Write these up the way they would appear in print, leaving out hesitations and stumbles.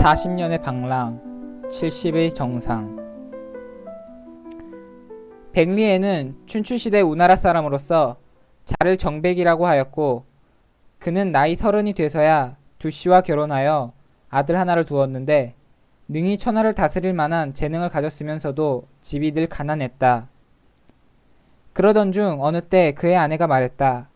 40년의 방랑, 70의 정상. 백리에는 춘추시대 우나라 사람으로서 자를 정백이라고 하였고, 그는 나이 30이 돼서야 두씨와 결혼하여 아들 하나를 두었는데, 능히 천하를 다스릴 만한 재능을 가졌으면서도 집이 늘 가난했다. 그러던 중 어느 때 그의 아내가 말했다.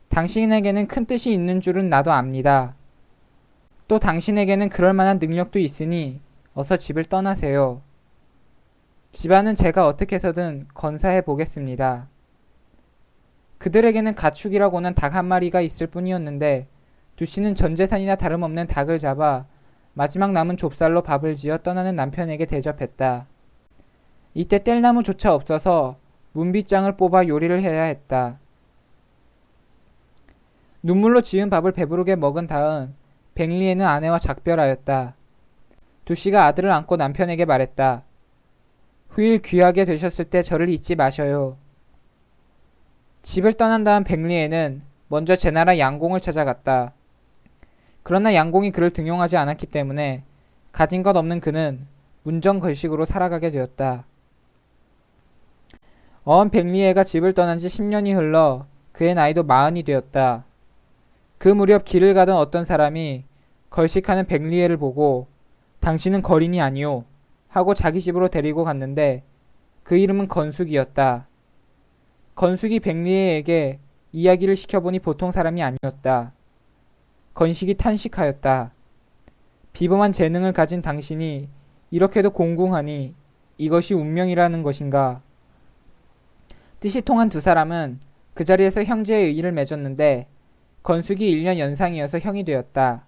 당신에게는 큰 뜻이 있는 줄은 나도 압니다. 또 당신에게는 그럴 만한 능력도 있으니 어서 집을 떠나세요. 집안은 제가 어떻게 해서든 건사해 보겠습니다. 그들에게는 가축이라고는 닭 한 마리가 있을 뿐이었는데 두씨는 전 재산이나 다름없는 닭을 잡아 마지막 남은 좁쌀로 밥을 지어 떠나는 남편에게 대접했다. 이때 뗄나무조차 없어서 문빗장을 뽑아 요리를 해야 했다. 눈물로 지은 밥을 배부르게 먹은 다음 백리에는 아내와 작별하였다. 두씨가 아들을 안고 남편에게 말했다. 후일 귀하게 되셨을 때 저를 잊지 마셔요. 집을 떠난 다음 백리에는 먼저 제나라 양공을 찾아갔다. 그러나 양공이 그를 등용하지 않았기 때문에 가진 것 없는 그는 문정걸식으로 살아가게 되었다. 어언 백리에가 집을 떠난 지 10년이 흘러 그의 나이도 40이 되었다. 그 무렵 길을 가던 어떤 사람이 걸식하는 백리에를 보고 당신은 거린이 아니오 하고 자기 집으로 데리고 갔는데 그 이름은 건숙이었다. 건숙이 백리에에게 이야기를 시켜보니 보통 사람이 아니었다. 건식이 탄식하였다. 비범한 재능을 가진 당신이 이렇게도 공궁하니 이것이 운명이라는 것인가. 뜻이 통한 두 사람은 그 자리에서 형제의 의의를 맺었는데 건숙이 1년 연상이어서 형이 되었다.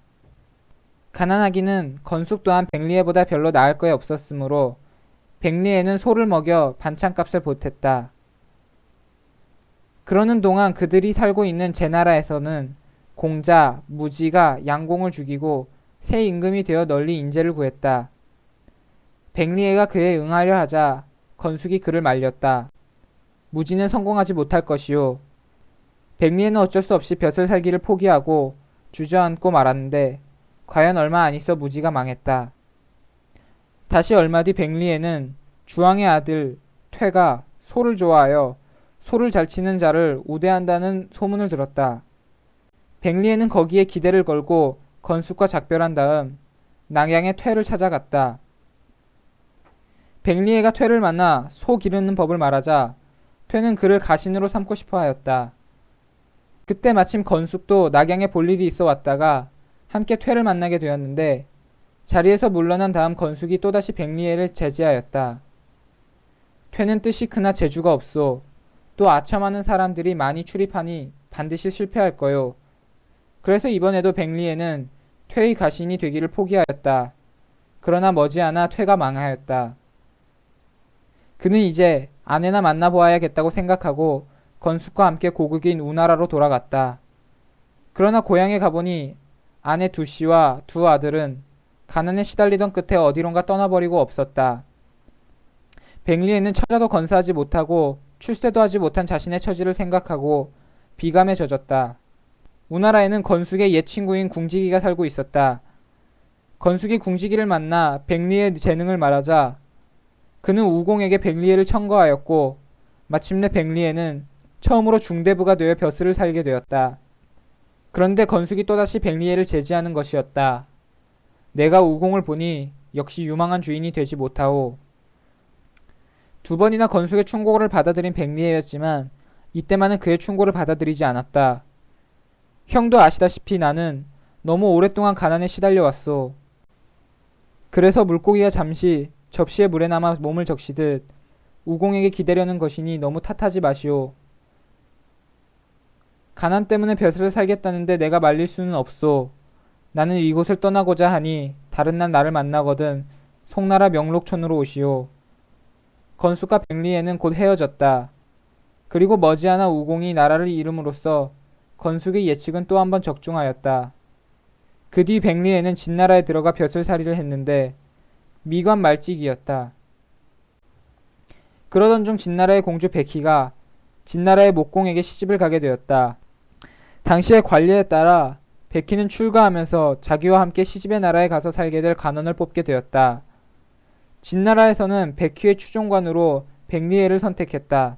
가난하기는 건숙 또한 백리에보다 별로 나을 거 없었으므로 백리에는 소를 먹여 반찬값을 보탰다. 그러는 동안 그들이 살고 있는 제나라에서는 공자, 무지가 양공을 죽이고 새 임금이 되어 널리 인재를 구했다. 백리에가 그에 응하려 하자 건숙이 그를 말렸다. 무지는 성공하지 못할 것이요. 백리에는 어쩔 수 없이 벼슬 살기를 포기하고 주저앉고 말았는데 과연 얼마 안 있어 무지가 망했다. 다시 얼마 뒤 백리에는 주왕의 아들 퇴가 소를 좋아하여 소를 잘 치는 자를 우대한다는 소문을 들었다. 백리에는 거기에 기대를 걸고 건숙과 작별한 다음 낙양의 퇴를 찾아갔다. 백리에가 퇴를 만나 소 기르는 법을 말하자 퇴는 그를 가신으로 삼고 싶어 하였다. 그때 마침 건숙도 낙양에 볼 일이 있어 왔다가 함께 퇴를 만나게 되었는데 자리에서 물러난 다음 건숙이 또다시 백리에를 제지하였다. 퇴는 뜻이 크나 재주가 없소. 또 아첨하는 사람들이 많이 출입하니 반드시 실패할 거요. 그래서 이번에도 백리에는 퇴의 가신이 되기를 포기하였다. 그러나 머지않아 퇴가 망하였다. 그는 이제 아내나 만나보아야겠다고 생각하고 건숙과 함께 고국인 우나라로 돌아갔다. 그러나 고향에 가보니 아내 두씨와 두 아들은 가난에 시달리던 끝에 어디론가 떠나버리고 없었다. 백리에는 처자도 건사하지 못하고 출세도 하지 못한 자신의 처지를 생각하고 비감에 젖었다. 우나라에는 건숙의 옛 친구인 궁지기가 살고 있었다. 건숙이 궁지기를 만나 백리의 재능을 말하자 그는 우공에게 백리에를 청거하였고 마침내 백리에는 처음으로 중대부가 되어 벼슬을 살게 되었다. 그런데 건숙이 또다시 백리에를 제지하는 것이었다. 내가 우공을 보니 역시 유망한 주인이 되지 못하오. 두 번이나 건숙의 충고를 받아들인 백리에였지만 이때만은 그의 충고를 받아들이지 않았다. 형도 아시다시피 나는 너무 오랫동안 가난에 시달려왔소. 그래서 물고기가 잠시 접시에 물에 남아 몸을 적시듯 우공에게 기대려는 것이니 너무 탓하지 마시오. 가난 때문에 벼슬을 살겠다는데 내가 말릴 수는 없소. 나는 이곳을 떠나고자 하니 다른 날 나를 만나거든 송나라 명록촌으로 오시오. 건숙과 백리에는 곧 헤어졌다. 그리고 머지않아 우공이 나라를 잃음으로써 건숙의 예측은 또 한 번 적중하였다. 그 뒤 백리에는 진나라에 들어가 벼슬살이를 했는데 미관 말직이었다. 그러던 중 진나라의 공주 백희가 진나라의 목공에게 시집을 가게 되었다. 당시의 관례에 따라 백희는 출가하면서 자기와 함께 시집의 나라에 가서 살게 될 간원을 뽑게 되었다. 진나라에서는 백희의 추종관으로 백리해를 선택했다.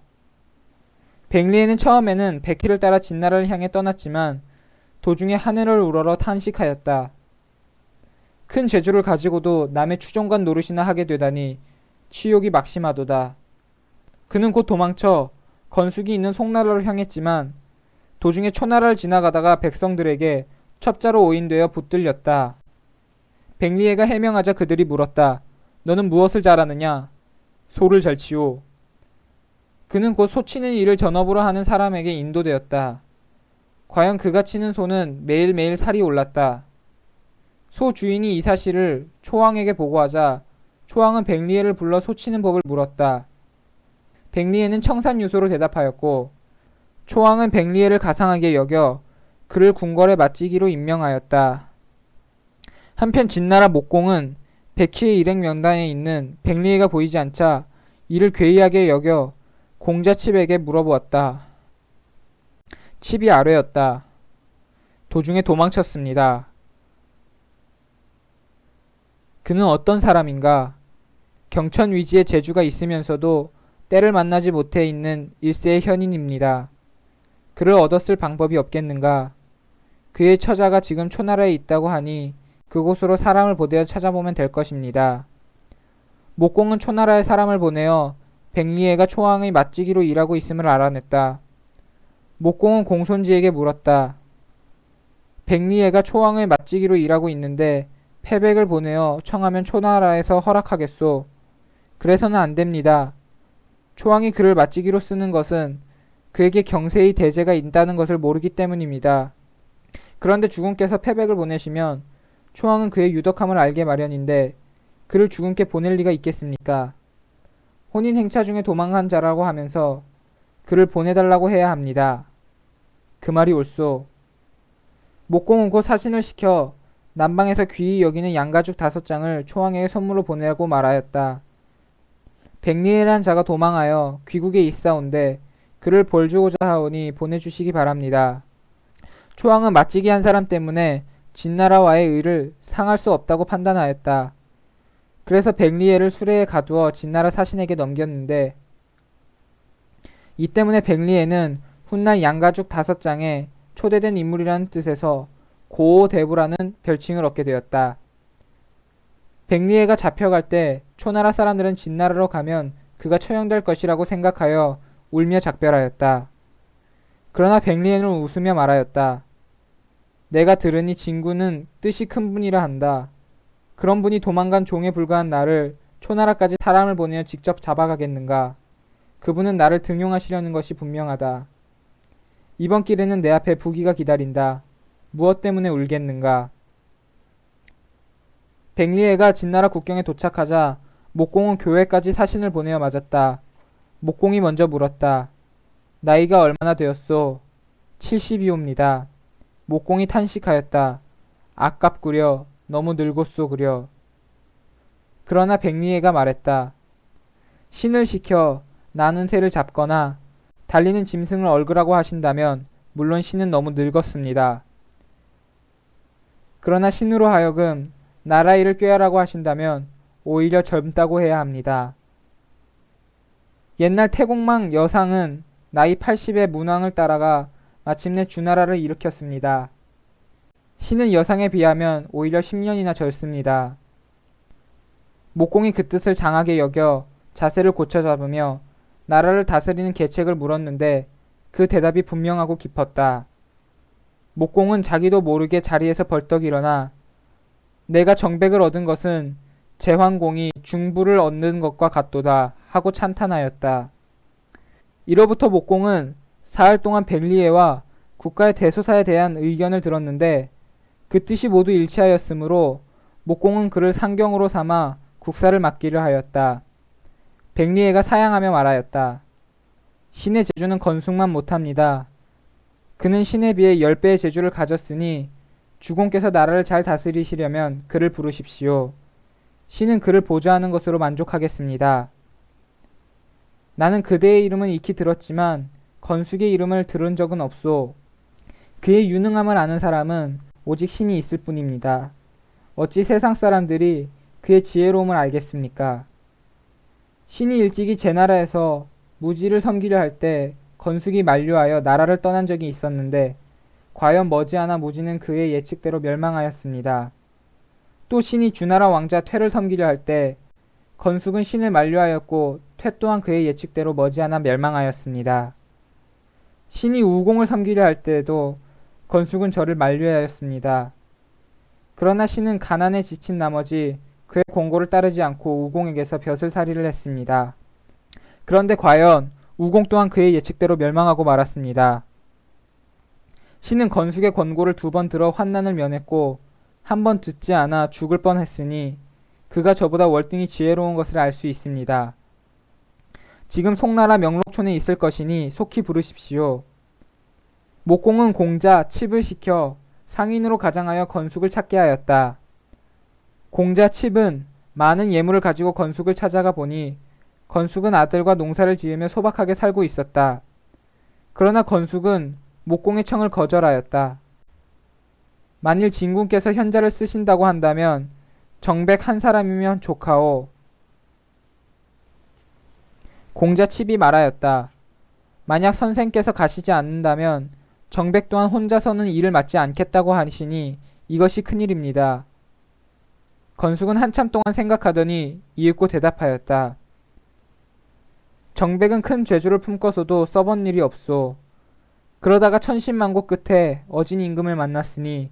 백리해는 처음에는 백희를 따라 진나라를 향해 떠났지만 도중에 하늘을 우러러 탄식하였다. 큰 재주를 가지고도 남의 추종관 노릇이나 하게 되다니 치욕이 막심하도다. 그는 곧 도망쳐 건숙이 있는 송나라를 향했지만 도중에 초나라를 지나가다가 백성들에게 첩자로 오인되어 붙들렸다. 백리해가 해명하자 그들이 물었다. 너는 무엇을 잘하느냐? 소를 잘 치오. 그는 곧 소치는 일을 전업으로 하는 사람에게 인도되었다. 과연 그가 치는 소는 매일매일 살이 올랐다. 소 주인이 이 사실을 초왕에게 보고하자 초왕은 백리해를 불러 소치는 법을 물었다. 백리해는 청산유소로 대답하였고 초왕은 백리해를 가상하게 여겨 그를 궁궐의 맛지기로 임명하였다. 한편 진나라 목공은 백희의 일행 명단에 있는 백리해가 보이지 않자 이를 괴이하게 여겨 공자 칩에게 물어보았다. 칩이 아뢰었다. 도중에 도망쳤습니다. 그는 어떤 사람인가? 경천위지의 재주가 있으면서도 때를 만나지 못해 있는 일세의 현인입니다. 그를 얻었을 방법이 없겠는가? 그의 처자가 지금 초나라에 있다고 하니 그곳으로 사람을 보내어 찾아보면 될 것입니다. 목공은 초나라에 사람을 보내어 백리해가 초왕의 맛지기로 일하고 있음을 알아냈다. 목공은 공손지에게 물었다. 백리해가 초왕의 맛지기로 일하고 있는데 패백을 보내어 청하면 초나라에서 허락하겠소. 그래서는 안됩니다. 초왕이 그를 맛지기로 쓰는 것은 그에게 경세의 대제가 있다는 것을 모르기 때문입니다. 그런데 주군께서 패백을 보내시면 초왕은 그의 유덕함을 알게 마련인데 그를 주군께 보낼 리가 있겠습니까? 혼인 행차 중에 도망한 자라고 하면서 그를 보내달라고 해야 합니다. 그 말이 옳소. 목공은 곧 사신을 시켜 남방에서 귀히 여기는 양가죽 5장을 초왕에게 선물로 보내라고 말하였다. 백리해란 자가 도망하여 귀국에 있사온데 그를 벌주고자 하오니 보내주시기 바랍니다. 초왕은 맛지기 한 사람 때문에 진나라와의 의를 상할 수 없다고 판단하였다. 그래서 백리해를 수레에 가두어 진나라 사신에게 넘겼는데 이 때문에 백리해는 훗날 양가죽 5장에 초대된 인물이라는 뜻에서 고오대부라는 별칭을 얻게 되었다. 백리해가 잡혀갈 때 초나라 사람들은 진나라로 가면 그가 처형될 것이라고 생각하여 울며 작별하였다. 그러나 백리해는 웃으며 말하였다. 내가 들으니 진구는 뜻이 큰 분이라 한다. 그런 분이 도망간 종에 불과한 나를 초나라까지 사람을 보내어 직접 잡아가겠는가. 그분은 나를 등용하시려는 것이 분명하다. 이번 길에는 내 앞에 부귀가 기다린다. 무엇 때문에 울겠는가. 백리해가 진나라 국경에 도착하자 목공은 교회까지 사신을 보내어 맞았다. 목공이 먼저 물었다. 나이가 얼마나 되었소? 70이옵니다. 목공이 탄식하였다. 아깝구려. 너무 늙었소 그려. 그러나 백리해가 말했다. 신을 시켜 나는 새를 잡거나 달리는 짐승을 얽으라고 하신다면 물론 신은 너무 늙었습니다. 그러나 신으로 하여금 나라 일을 꾀하라고 하신다면 오히려 젊다고 해야 합니다. 옛날 태공망 여상은 나이 80의 문왕을 따라가 마침내 주나라를 일으켰습니다. 신은 여상에 비하면 오히려 10년이나 젊습니다. 목공이 그 뜻을 장하게 여겨 자세를 고쳐 잡으며 나라를 다스리는 계책을 물었는데 그 대답이 분명하고 깊었다. 목공은 자기도 모르게 자리에서 벌떡 일어나 내가 정백을 얻은 것은 제환공이 중부를 얻는 것과 같도다 하고 찬탄하였다. 이로부터 목공은 사흘 동안 백리해와 국가의 대소사에 대한 의견을 들었는데 그 뜻이 모두 일치하였으므로 목공은 그를 상경으로 삼아 국사를 맡기를 하였다. 백리해가 사양하며 말하였다. 신의 재주는 건숙만 못합니다. 그는 신에 비해 10배의 재주를 가졌으니 주공께서 나라를 잘 다스리시려면 그를 부르십시오. 신은 그를 보좌하는 것으로 만족하겠습니다. 나는 그대의 이름은 익히 들었지만 건숙의 이름을 들은 적은 없소. 그의 유능함을 아는 사람은 오직 신이 있을 뿐입니다. 어찌 세상 사람들이 그의 지혜로움을 알겠습니까? 신이 일찍이 제 나라에서 무지를 섬기려 할 때 건숙이 만류하여 나라를 떠난 적이 있었는데 과연 머지않아 무지는 그의 예측대로 멸망하였습니다. 또 신이 주나라 왕자 퇴를 섬기려 할 때 건숙은 신을 만류하였고 퇴 또한 그의 예측대로 머지않아 멸망하였습니다. 신이 우공을 섬기려 할 때에도 건숙은 저를 만류하였습니다. 그러나 신은 가난에 지친 나머지 그의 권고를 따르지 않고 우공에게서 벼슬살이를 했습니다. 그런데 과연 우공 또한 그의 예측대로 멸망하고 말았습니다. 신은 건숙의 권고를 2번 들어 환난을 면했고 한 번 듣지 않아 죽을 뻔했으니 그가 저보다 월등히 지혜로운 것을 알 수 있습니다. 지금 송나라 명록촌에 있을 것이니 속히 부르십시오. 목공은 공자 칩을 시켜 상인으로 가장하여 건숙을 찾게 하였다. 공자 칩은 많은 예물을 가지고 건숙을 찾아가 보니 건숙은 아들과 농사를 지으며 소박하게 살고 있었다. 그러나 건숙은 목공의 청을 거절하였다. 만일 진군께서 현자를 쓰신다고 한다면 정백 한 사람이면 좋카오. 공자 칩이 말하였다. 만약 선생께서 가시지 않는다면 정백 또한 혼자서는 일을 맡지 않겠다고 하시니 이것이 큰일입니다. 건숙은 한참 동안 생각하더니 이윽고 대답하였다. 정백은 큰 죄주를 품고서도 써본 일이 없소. 그러다가 천신만고 끝에 어진 임금을 만났으니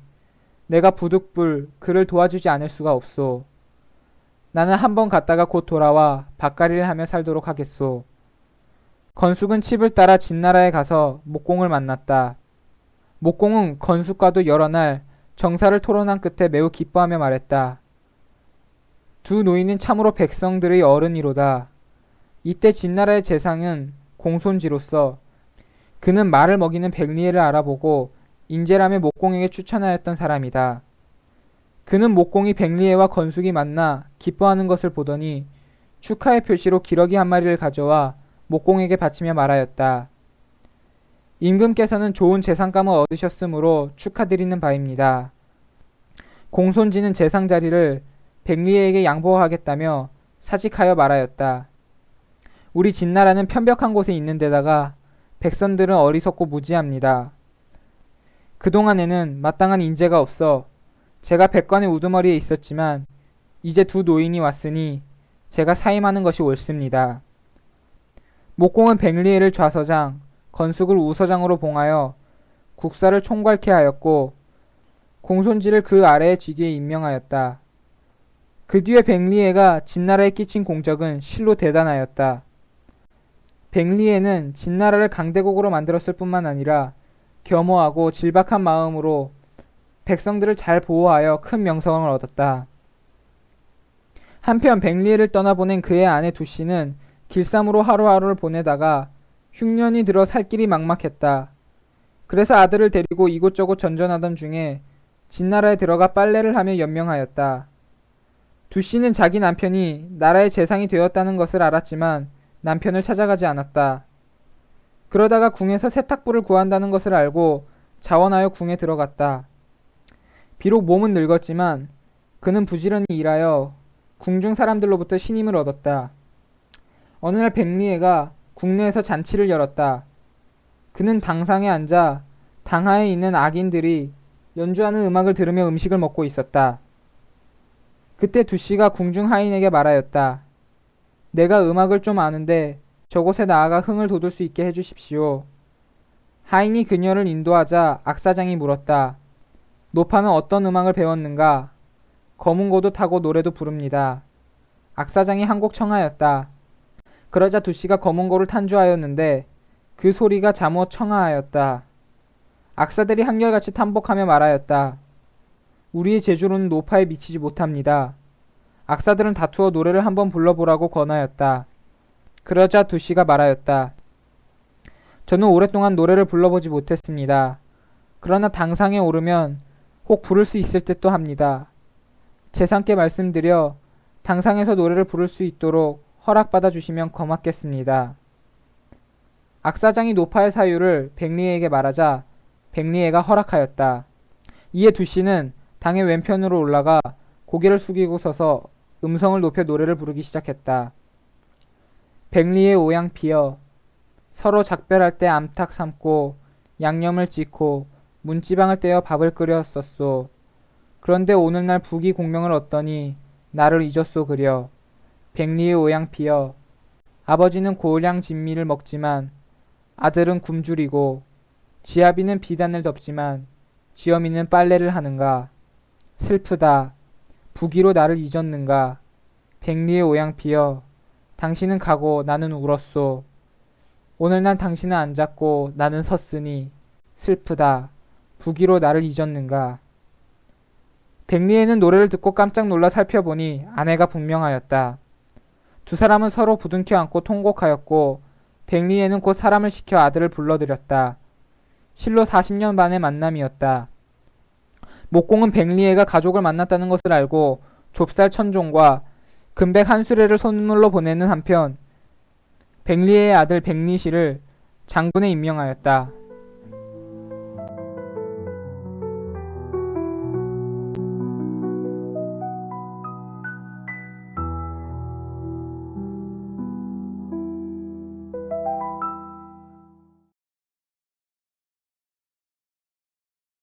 내가 부득불 그를 도와주지 않을 수가 없소. 나는 한번 갔다가 곧 돌아와 밭갈이를 하며 살도록 하겠소. 건숙은 칩을 따라 진나라에 가서 목공을 만났다. 목공은 건숙과도 여러 날 정사를 토론한 끝에 매우 기뻐하며 말했다. 두 노인은 참으로 백성들의 어른이로다. 이때 진나라의 재상은 공손지로서 그는 말을 먹이는 백리애를 알아보고 인재라며 목공에게 추천하였던 사람이다. 그는 목공이 백리애와 건숙이 만나 기뻐하는 것을 보더니 축하의 표시로 기러기 한 마리를 가져와 목공에게 바치며 말하였다. 임금께서는 좋은 재상감을 얻으셨으므로 축하드리는 바입니다. 공손지는 재상 자리를 백리애에게 양보하겠다며 사직하여 말하였다. 우리 진나라는 편벽한 곳에 있는 데다가 백성들은 어리석고 무지합니다. 그동안에는 마땅한 인재가 없어 제가 백관의 우두머리에 있었지만 이제 두 노인이 왔으니 제가 사임하는 것이 옳습니다. 목공은 백리애를 좌서장, 건숙을 우서장으로 봉하여 국사를 총괄케 하였고 공손지를 그 아래에 쥐기에 임명하였다. 그 뒤에 백리애가 진나라에 끼친 공적은 실로 대단하였다. 백리애는 진나라를 강대국으로 만들었을 뿐만 아니라 겸허하고 질박한 마음으로 백성들을 잘 보호하여 큰 명성을 얻었다. 한편 백리애를 떠나보낸 그의 아내 두씨는 길쌈으로 하루하루를 보내다가 흉년이 들어 살 길이 막막했다. 그래서 아들을 데리고 이곳저곳 전전하던 중에 진나라에 들어가 빨래를 하며 연명하였다. 두씨는 자기 남편이 나라의 재상이 되었다는 것을 알았지만 남편을 찾아가지 않았다. 그러다가 궁에서 세탁부를 구한다는 것을 알고 자원하여 궁에 들어갔다. 비록 몸은 늙었지만 그는 부지런히 일하여 궁중 사람들로부터 신임을 얻었다. 어느 날 백리애가 궁내에서 잔치를 열었다. 그는 당상에 앉아 당하에 있는 악인들이 연주하는 음악을 들으며 음식을 먹고 있었다. 그때 두씨가 궁중 하인에게 말하였다. 내가 음악을 좀 아는데 저곳에 나아가 흥을 돋을 수 있게 해주십시오. 하인이 그녀를 인도하자 악사장이 물었다. 노파는 어떤 음악을 배웠는가? 거문고도 타고 노래도 부릅니다. 악사장이 한 곡 청하였다. 그러자 두씨가 거문고를 탄주하였는데 그 소리가 잠옷 청하하였다. 악사들이 한결같이 탐복하며 말하였다. 우리의 재주로는 노파에 미치지 못합니다. 악사들은 다투어 노래를 한번 불러보라고 권하였다. 그러자 두씨가 말하였다. 저는 오랫동안 노래를 불러보지 못했습니다. 그러나 당상에 오르면 혹 부를 수 있을 듯도 합니다. 재상께 말씀드려 당상에서 노래를 부를 수 있도록 허락받아 주시면 고맙겠습니다. 악사장이 노파의 사유를 백리애에게 말하자 백리애가 허락하였다. 이에 두씨는 당의 왼편으로 올라가 고개를 숙이고 서서 음성을 높여 노래를 부르기 시작했다. 백리의 오양 피어 서로 작별할 때 암탉 삶고 양념을 찍고 문지방을 떼어 밥을 끓였었소. 그런데 오늘날 부귀 공명을 얻더니 나를 잊었소 그려. 백리의 오양 피어 아버지는 고량 진미를 먹지만 아들은 굶주리고 지아비는 비단을 덮지만 지어미는 빨래를 하는가. 슬프다. 부귀로 나를 잊었는가. 백리의 오양 피어 당신은 가고 나는 울었소. 오늘날 당신은 앉았고 나는 섰으니 슬프다. 부귀로 나를 잊었는가. 백리에는 노래를 듣고 깜짝 놀라 살펴보니 아내가 분명하였다. 두 사람은 서로 부둥켜 안고 통곡하였고 백리에는 곧 사람을 시켜 아들을 불러들였다. 실로 40년 만의 만남이었다. 목공은 백리에가 가족을 만났다는 것을 알고 좁쌀 천종과 금백 한 수레를 선물로 보내는 한편 백리에의 아들 백리씨를 장군에 임명하였다.